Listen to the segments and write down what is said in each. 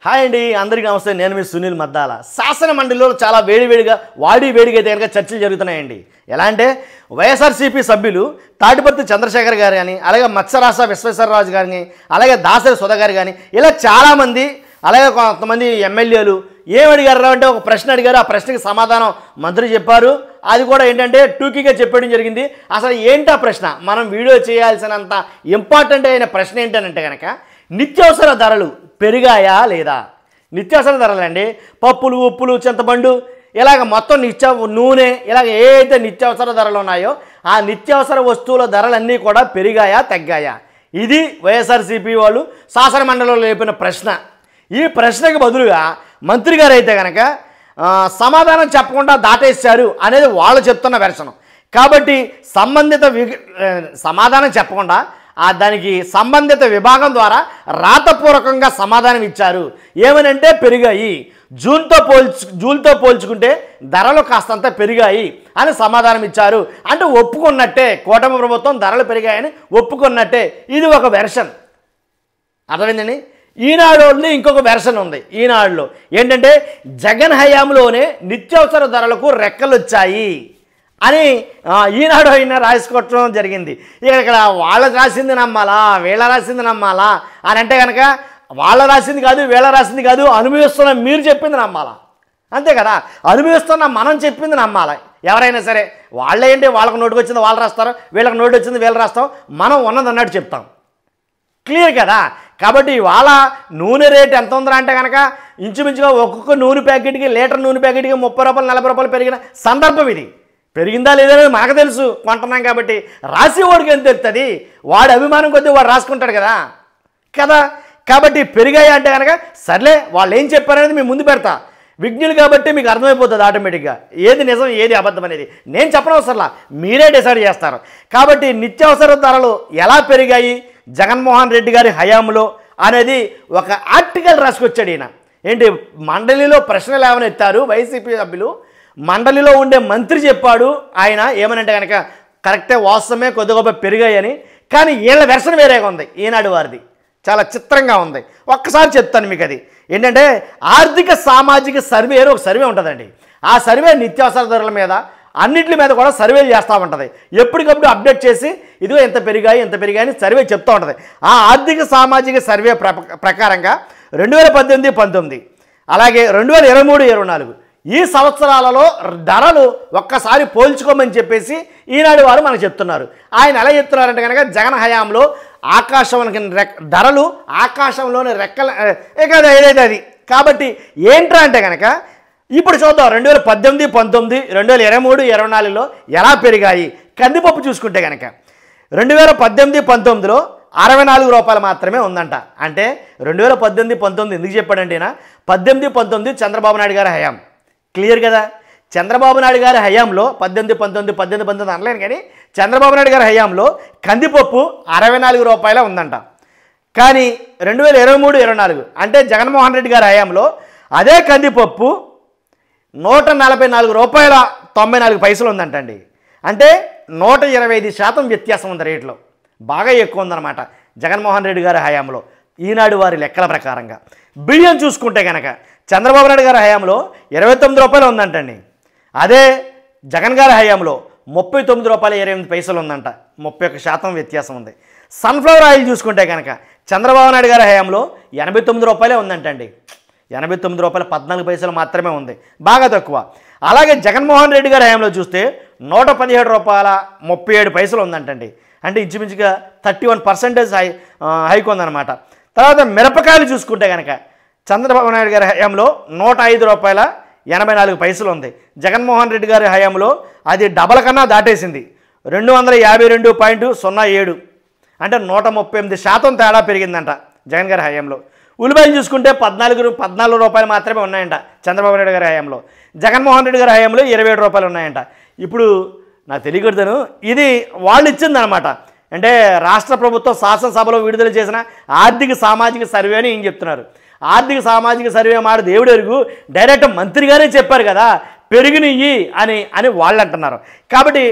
Hi అండి, అందరికీ నమస్తే. నేను మీ సునీల్ మద్దాల. శాసన మండలిలో చాలా వేడివేడిగా వేడిగా అయితే చర్చలు జరుగుతున్నాయండి. ఎలా అంటే వైఎస్ఆర్సీపీ సభ్యులు తాటిపర్తి చంద్రశేఖర్ గారు కానీ, అలాగే మత్స్యరాస విశ్వేశ్వరరాజు గారిని, అలాగే దాసరి సుధా గారు కానీ, ఇలా చాలామంది, అలాగే కొంతమంది ఎమ్మెల్యేలు ఏమడిగారు అంటే ఒక ప్రశ్న అడిగారు. ఆ ప్రశ్నకి సమాధానం మంత్రి చెప్పారు. అది కూడా ఏంటంటే టూకీగా చెప్పడం జరిగింది. అసలు ఏంటి ఆ ప్రశ్న? మనం వీడియో చేయాల్సినంత ఇంపార్టెంట్ అయిన ప్రశ్న ఏంటంటే కనుక నిత్యావసర ధరలు పెరిగాయా లేదా? నిత్యావసర ధరలు అండి, పప్పులు, ఉప్పులు, చింతపండు, ఇలాగ మొత్తం నూనె, ఇలాగ ఏదైతే నిత్యావసర ధరలు ఉన్నాయో ఆ నిత్యావసర వస్తువుల ధరలన్నీ కూడా పెరిగాయా తగ్గాయా? ఇది వైఎస్ఆర్సీపీ వాళ్ళు శాసన మండలిలో లేపిన ప్రశ్న. ఈ ప్రశ్నకు బదులుగా మంత్రి గారు అయితే కనుక సమాధానం చెప్పకుండా దాటేశారు అనేది వాళ్ళు చెప్తున్న వెర్షన్. కాబట్టి సమాధానం చెప్పకుండా దానికి సంబంధిత విభాగం ద్వారా రాతపూర్వకంగా సమాధానం ఇచ్చారు. ఏమనంటే పెరిగాయి, జూన్తో పోల్చుకుంటే ధరలు కాస్తంత పెరిగాయి అని సమాధానం ఇచ్చారు. అంటే ఒప్పుకున్నట్టే, కూటమి ప్రభుత్వం ధరలు పెరిగాయని ఒప్పుకున్నట్టే. ఇది ఒక వెర్షన్. అర్థమైందండి. ఈనాడులో ఇంకొక వెర్షన్ ఉంది. ఈనాడులో ఏంటంటే జగన్ హయాంలోనే నిత్యావసర ధరలకు రెక్కలు వచ్చాయి అని ఈనాడు అయినా రాసుకోవటం జరిగింది. ఇక్కడ వాళ్ళ రాసింది నమ్మాలా, వీళ్ళ రాసింది నమ్మాలా అని అంటే కనుక వాళ్ళ రాసింది కాదు, వీళ్ళ రాసింది కాదు, అనుభవిస్తున్న మీరు చెప్పింది నమ్మాలా. అంతే కదా, అనుభవిస్తున్న మనం చెప్పింది నమ్మాలి. ఎవరైనా సరే వాళ్ళేంటి, వాళ్ళకు నోటుకు వచ్చింది వాళ్ళు రాస్తారు, వీళ్ళకి నోటు వచ్చింది వీళ్ళు రాస్తాం, మనం ఉన్నది అన్నట్టు చెప్తాం. క్లియర్ కదా. కాబట్టి ఇవాళ నూనె రేటు ఎంత ఉందా అంటే కనుక ఇంచుమించుగా ఒక్కొక్క నూనె ప్యాకెట్కి, లీటర్ నూనె ప్యాకెట్కి 30 రూపాయలు 40 రూపాయలు పెరిగిన సందర్భం ఇది. పెరిగిందా లేదనేది మనకు తెలుసు, కొంటున్నాం కాబట్టి. రాసేవాడికి ఎంత తెలుస్తుంది? వాడి అభిమానం కొద్దీ వాడు రాసుకుంటాడు కదా కదా. కాబట్టి పెరిగాయి అంటే కనుక సర్లే, వాళ్ళు ఏం చెప్పారనేది మీ ముందు పెడతా. విజ్ఞులు కాబట్టి మీకు అర్థమైపోతుంది ఆటోమేటిక్గా ఏది నిజం ఏది అబద్ధం అనేది. నేను చెప్పనవసరంలా, మీరే డిసైడ్ చేస్తారు. కాబట్టి నిత్యావసర ధరలు ఎలా పెరిగాయి జగన్మోహన్ రెడ్డి గారి హయాంలో అనేది ఒక ఆర్టికల్ రాసుకొచ్చాడు ఈయన. ఏంటి, మండలిలో ప్రశ్నలు ఏమైనా ఎత్తారు వైసీపీ సభ్యులు, మండలిలో ఉండే మంత్రి చెప్పాడు. ఆయన ఏమనంటే కనుక కరెక్టే, వాస్తవమే, కొద్ది గొప్ప పెరిగాయని. కానీ వీళ్ళ వెర్షన్ వేరేగా ఉంది. ఈనాడు వారిది చాలా చిత్రంగా ఉంది. ఒక్కసారి చెప్తాను మీకు. అది ఏంటంటే ఆర్థిక సామాజిక సర్వే అని ఒక సర్వే ఉంటుందండి. ఆ సర్వే నిత్యావసర ధరల మీద అన్నింటి మీద కూడా సర్వేలు చేస్తూ ఉంటుంది. ఎప్పటికప్పుడు అప్డేట్ చేసి ఇదిగో ఎంత పెరిగాయి అని సర్వే చెప్తూ ఉంటుంది. ఆ ఆర్థిక సామాజిక సర్వే ప్రకారంగా 2018-19 అలాగే 2023-24 ఈ సంవత్సరాలలో ధరలు ఒక్కసారి పోల్చుకోమని చెప్పేసి ఈనాడు వారు మనకు చెప్తున్నారు. ఆయన ఎలా చెప్తున్నారంటే కనుక జగన్ హయాంలో ధరలు ఆకాశంలోని రెక్కల ఏదైతే అది. కాబట్టి ఏంట్రా అంటే కనుక ఇప్పుడు చూద్దాం 2018-19 2023-24లో ఎలా పెరిగాయి. కందిపప్పు చూసుకుంటే కనుక 2018-19లో 64 రూపాయలు మాత్రమే ఉందంట. అంటే 2018-19 ఎందుకు చెప్పాడంటే 18-19 చంద్రబాబు నాయుడు గారి హయాం. క్లియర్ కదా. చంద్రబాబు నాయుడు గారి హయాంలో 18-19 అనలేను కానీ చంద్రబాబు నాయుడు గారి హయాంలో కందిపప్పు 64 రూపాయలే ఉందంట. కానీ 2023-24 అంటే జగన్మోహన్ రెడ్డి గారి హయాంలో అదే కందిపప్పు 144 రూపాయల 94 పైసలు ఉందంటండి. అంటే 125% వ్యత్యాసం ఉంది రేట్లో. బాగా ఎక్కువ ఉందన్నమాట జగన్మోహన్ రెడ్డి గారి హయాంలో ఈనాడు వారి లెక్కల ప్రకారంగా. బియ్యం చూసుకుంటే కనుక చంద్రబాబు నాయుడు గారి హయాంలో 29 రూపాయలు ఉందంటండి. అదే జగన్ గారి హయాంలో 39 రూపాయల 28 పైసలు ఉందంట. 31% వ్యత్యాసం ఉంది. సన్ఫ్లవర్ ఆయిల్ చూసుకుంటే కనుక చంద్రబాబు నాయుడు గారి హయాంలో 89 రూపాయలే ఉందంటండి. 89 రూపాయల 14 పైసలు మాత్రమే ఉంది, బాగా తక్కువ. అలాగే జగన్మోహన్ రెడ్డి గారి హయాంలో చూస్తే 117 రూపాయల 37 పైసలు ఉందంటండి. అంటే ఇంచుమించుగా 31% హైక్ ఉందన్నమాట. తర్వాత మిరపకాయలు చూసుకుంటే కనుక చంద్రబాబు నాయుడు గారి హయాంలో 105 రూపాయల 84 పైసలు ఉంది. జగన్మోహన్ రెడ్డి గారి హయాంలో అది డబల్ కన్నా దాటేసింది, 252.07. అంటే 138% తేడా పెరిగిందంట జగన్ గారి హయాంలో. ఉల్లిపాయలు చూసుకుంటే 14 రూపాయలు మాత్రమే ఉన్నాయంట చంద్రబాబు నాయుడు గారి హయాంలో. జగన్మోహన్ రెడ్డి గారి హయాంలో 27 రూపాయలు ఉన్నాయంట. ఇప్పుడు నాకు తెలియకూడదు, ఇది వాళ్ళు ఇచ్చిందనమాట. అంటే రాష్ట్ర ప్రభుత్వం శాసనసభలో విడుదల చేసిన ఆర్థిక సామాజిక సర్వే అని ఏం చెప్తున్నారు. ఆర్థిక సామాజిక సర్వే మాట దేవుడు ఎరుగు, డైరెక్ట్ మంత్రి గారే చెప్పారు కదా పెరిగినయ్యి అని వాళ్ళు అంటున్నారు. కాబట్టి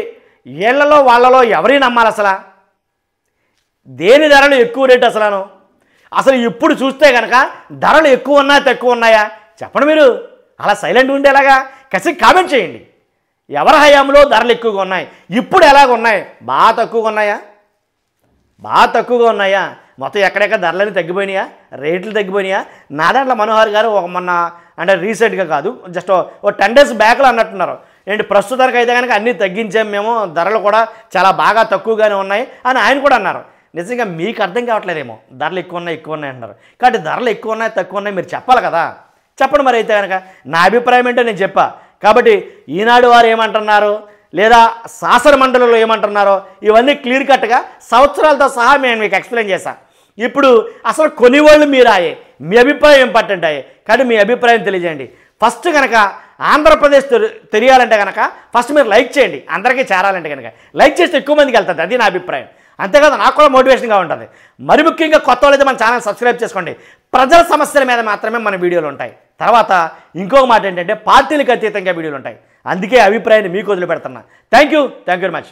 వాళ్ళలో ఎవరిని నమ్మాలి అసలు? దేని ధరలు ఎక్కువ రేటు అసలు? అసలు ఇప్పుడు చూస్తే కనుక ధరలు ఎక్కువ ఉన్నాయా తక్కువ ఉన్నాయా చెప్పండి మీరు. అలా సైలెంట్ ఉండేలాగా కసి కామెంట్ చేయండి. ఎవరి హయాంలో ధరలు ఎక్కువగా ఉన్నాయి, ఇప్పుడు ఎలాగ ఉన్నాయి? బాగా తక్కువగా ఉన్నాయా? బాగా తక్కువగా ఉన్నాయా? మొత్తం ఎక్కడెక్కడ ధరలన్నీ తగ్గిపోయినాయా? రేట్లు తగ్గిపోయినాయా? నాదెండ్ల మనోహర్ గారు ఒక మొన్న అంటే రీసెంట్గా కాదు, జస్ట్ ఓ 10 days బ్యాక్లో అన్నట్టున్నారు, ఏంటి ప్రస్తుతానికి అయితే కనుక అన్నీ తగ్గించాం మేము, ధరలు కూడా చాలా బాగా తక్కువగానే ఉన్నాయి అని ఆయన కూడా అన్నారు. నిజంగా మీకు అర్థం కావట్లేదేమో, ధరలు ఎక్కువ ఉన్నాయి అంటున్నారు. కాబట్టి ధరలు ఎక్కువ ఉన్నాయి తక్కువ ఉన్నాయి మీరు చెప్పాలి కదా, చెప్పండి. మరి అయితే కనుక నా అభిప్రాయం ఏంటో నేను చెప్పా. కాబట్టి ఈనాడు వారు ఏమంటున్నారు లేదా శాసన మండలిలో ఏమంటున్నారో ఇవన్నీ క్లియర్ కట్గా సంవత్సరాలతో సహా నేను మీకు ఎక్స్ప్లెయిన్ చేశాను. ఇప్పుడు అసలు కొనివాళ్ళు మీరాయే, మీ అభిప్రాయం ఇంపార్టెంట్ అయ్యే. కానీ మీ అభిప్రాయం తెలియజేయండి. ఫస్ట్ కనుక ఆంధ్రప్రదేశ్ తెలియాలంటే కనుక ఫస్ట్ మీరు లైక్ చేయండి. అందరికీ చేరాలంటే కనుక లైక్ చేస్తే ఎక్కువ మందికి వెళ్తుంది, అది నా అభిప్రాయం. అంతేకాదు నాకు కూడా మోటివేషన్గా ఉంటుంది. మరి ముఖ్యంగా కొత్త వాళ్ళైతే మన ఛానల్ సబ్స్క్రైబ్ చేసుకోండి. ప్రజల సమస్యల మీద మాత్రమే మన వీడియోలు ఉంటాయి. తర్వాత ఇంకొక మాట ఏంటంటే పార్టీలకు అతీతంగా వీడియోలు ఉంటాయి. అందుకే అభిప్రాయాన్ని మీకు వదిలిపెడుతున్నా. Thank you very much.